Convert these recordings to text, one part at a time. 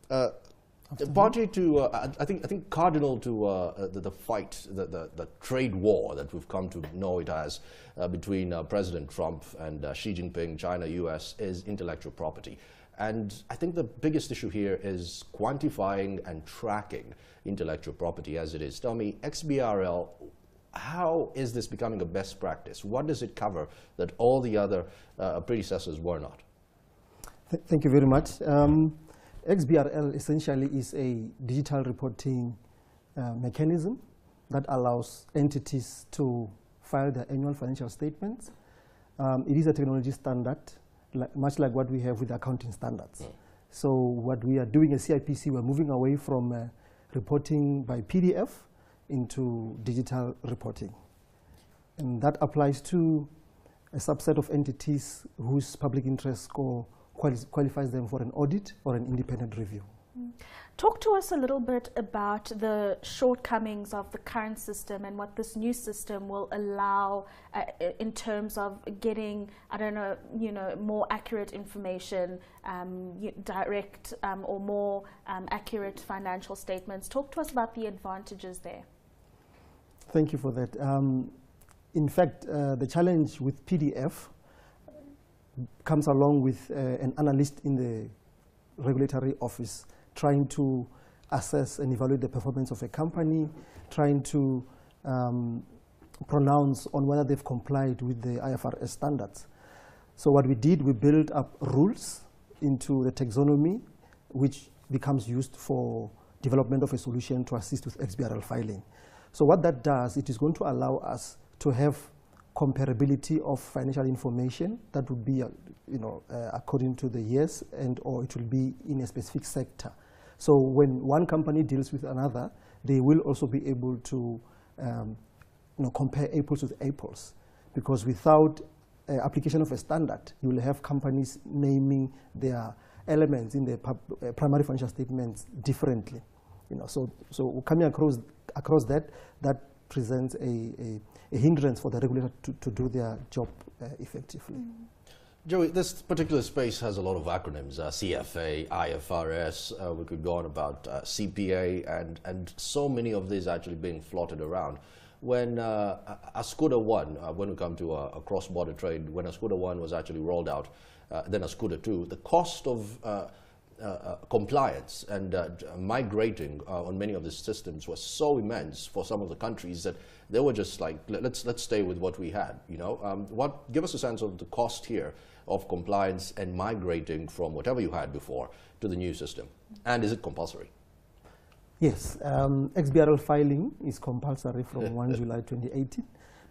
Partly to, I think cardinal to the fight, the trade war that we've come to know it as between President Trump and Xi Jinping, China, US, is intellectual property. And I think the biggest issue here is quantifying and tracking intellectual property as it is. Tell me, XBRL, how is this becoming a best practice? What does it cover that all the other predecessors were not? Thank you very much. XBRL essentially is a digital reporting mechanism that allows entities to file their annual financial statements. It is a technology standard, much like what we have with accounting standards. So what we are doing at CIPC, we're moving away from reporting by PDF into digital reporting. And that applies to a subset of entities whose public interest score qualifies them for an audit or an independent review. Talk to us a little bit about the shortcomings of the current system and what this new system will allow in terms of getting, I don't know, more accurate information, direct or more accurate financial statements. Talk to us about the advantages there. Thank you for that. In fact, the challenge with PDF comes along with an analyst in the regulatory office trying to assess and evaluate the performance of a company, trying to pronounce on whether they've complied with the IFRS standards. So what we did, we built up rules into the taxonomy, which becomes used for development of a solution to assist with XBRL filing. So what that does, it is going to allow us to have comparability of financial information that would be, according to the years, and or it will be in a specific sector. So when one company deals with another, they will also be able to, compare apples with apples, because without application of a standard, you will have companies naming their elements in their primary financial statements differently. So coming across that presents a hindrance for the regulator to do their job effectively. Joey, this particular space has a lot of acronyms, CFA, IFRS, we could go on about CPA, and so many of these actually being floated around. When ASCUDA 1, when we come to a cross-border trade, when ASCUDA 1 was actually rolled out, then ASCUDA 2, the cost of compliance and migrating on many of these systems was so immense for some of the countries that they were just like, let's stay with what we had. Give us a sense of the cost here of compliance and migrating from whatever you had before to the new system, and is it compulsory? Yes, XBRL filing is compulsory from 1 July 2018,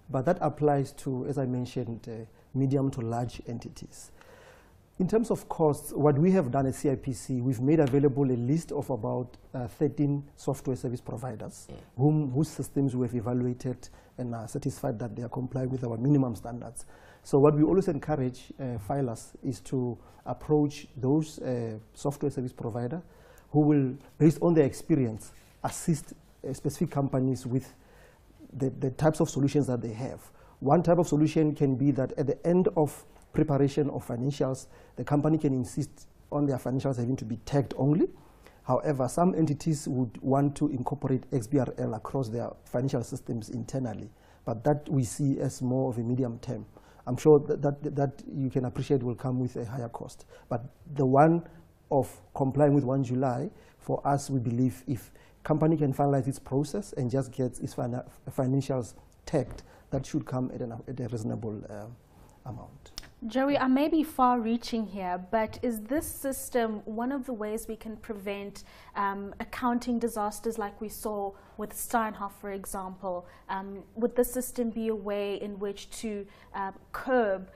but that applies to, as I mentioned, medium to large entities. In terms of costs, what we have done at CIPC, we've made available a list of about 13 software service providers whose systems we have evaluated and are satisfied that they are complying with our minimum standards. So what we always encourage filers is to approach those software service providers who will, based on their experience, assist specific companies with the types of solutions that they have. One type of solution can be that at the end of preparation of financials, the company can insist on their financials having to be tagged only. However, some entities would want to incorporate XBRL across their financial systems internally, but that we see as more of a medium term. I'm sure that you can appreciate will come with a higher cost. But the one of complying with 1 July, for us, we believe if company can finalize its process and just gets its financials tagged, that should come at a reasonable amount. Joey, I may be far-reaching here, but is this system one of the ways we can prevent accounting disasters like we saw with Steinhoff, for example? Would the system be a way in which to curb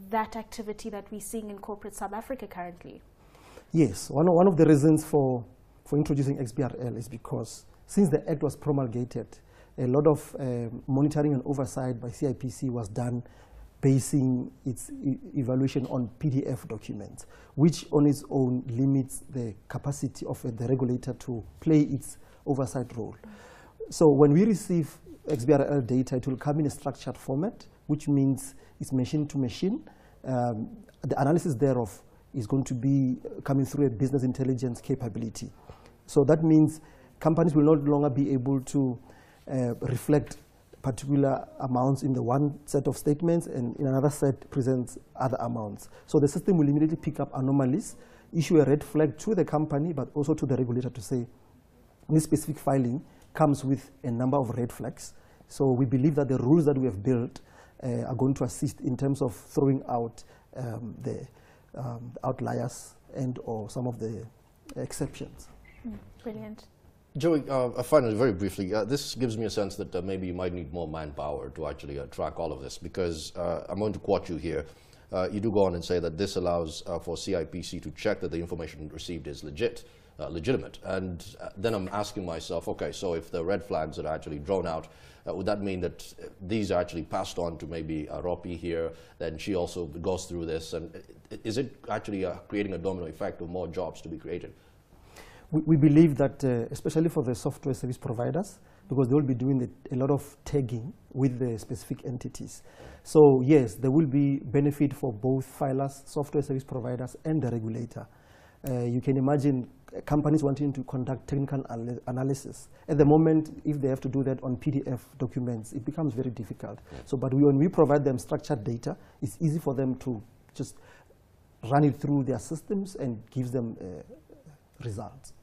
that activity that we're seeing in corporate South Africa currently? Yes, one of the reasons for introducing XBRL is because since the Act was promulgated, a lot of monitoring and oversight by CIPC was done basing its evaluation on PDF documents, which on its own limits the capacity of the regulator to play its oversight role. So when we receive XBRL data, it will come in a structured format, which means it's machine to machine. The analysis thereof is going to be coming through a business intelligence capability. So that means companies will no longer be able to reflect particular amounts in the one set of statements, and in another set presents other amounts. So the system will immediately pick up anomalies, issue a red flag to the company, but also to the regulator to say, this specific filing comes with a number of red flags. So we believe that the rules that we have built are going to assist in terms of throwing out the outliers and or some of the exceptions. Brilliant. Joey, finally, very briefly, this gives me a sense that maybe you might need more manpower to actually track all of this, because I'm going to quote you here. You do go on and say that this allows for CIPC to check that the information received is legitimate. And then I'm asking myself, okay, so if the red flags are actually drawn out, would that mean that these are actually passed on to maybe Ropi here, then she also goes through this? And is it actually creating a domino effect of more jobs to be created? We believe that, especially for the software service providers, because they will be doing a lot of tagging with the specific entities. So yes, there will be benefit for both filers, software service providers, and the regulator. You can imagine companies wanting to conduct technical analysis. At the moment, if they have to do that on PDF documents, it becomes very difficult. So, but when we provide them structured data, it's easy for them to just run it through their systems and gives them results.